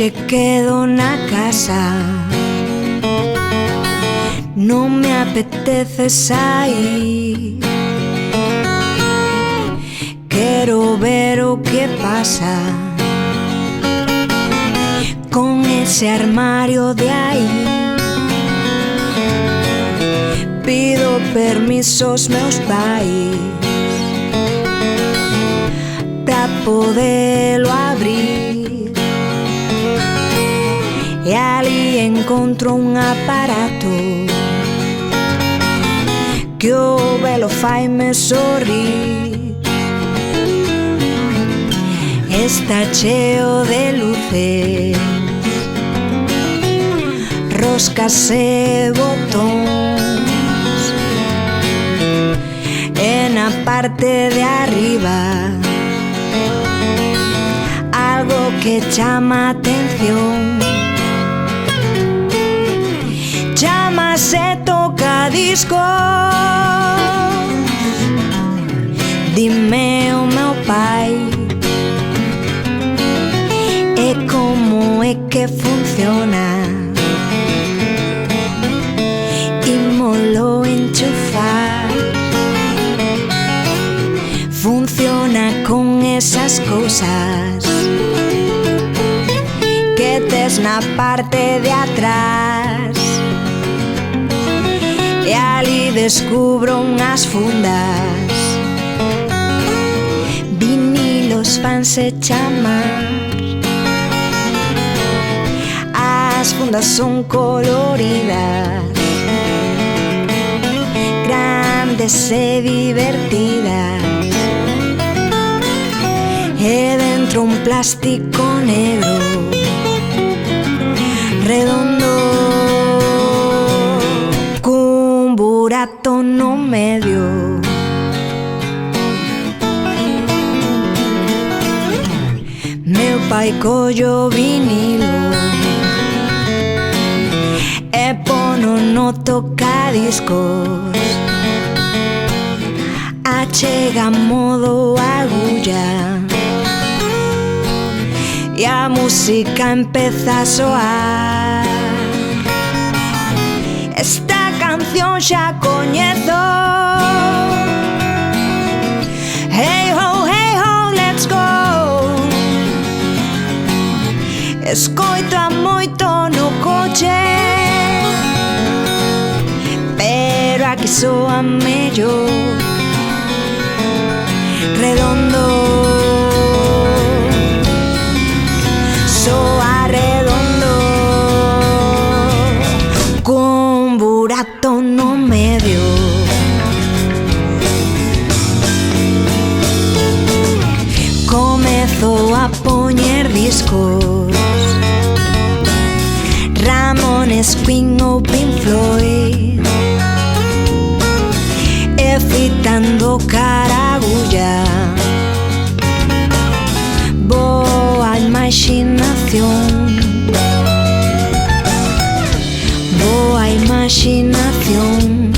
Hoxe quedo na casa, non me apetece sair. Quero ver o que pasa con ese armario de aí. Pido permiso aos meus pais pra podelo abrir, e ali encontro un aparato que o velo faime sorrir. Está cheo de luces, roscas e botóns, e na parte de arriba algo que chama a atención. Chámase tocadiscos. Dime o meu pai, e como é que funciona? Ímolo enchufar. Funciona con esas cousas que tes na parte de atrás, e ali descubro unhas fundas. Vinilos fanse chamar. As fundas son coloridas, grandes e divertidas, e dentro un plástico negro redondo cun burato no medio. Meu pai collo vinilo e pono no tocadiscos, achega modo agulla, e a música empeza a soar. Esta canción xa coñezo. Hey ho, let's go. Escoito a moito no coche, pero aquí soa mellor. Redondo, soa redondo, con burato no medio. Comezo a poñer discos, Ramones, Queen ou Pink Floyd, e fitando caragulla. Boa imaginación, boa imaginación.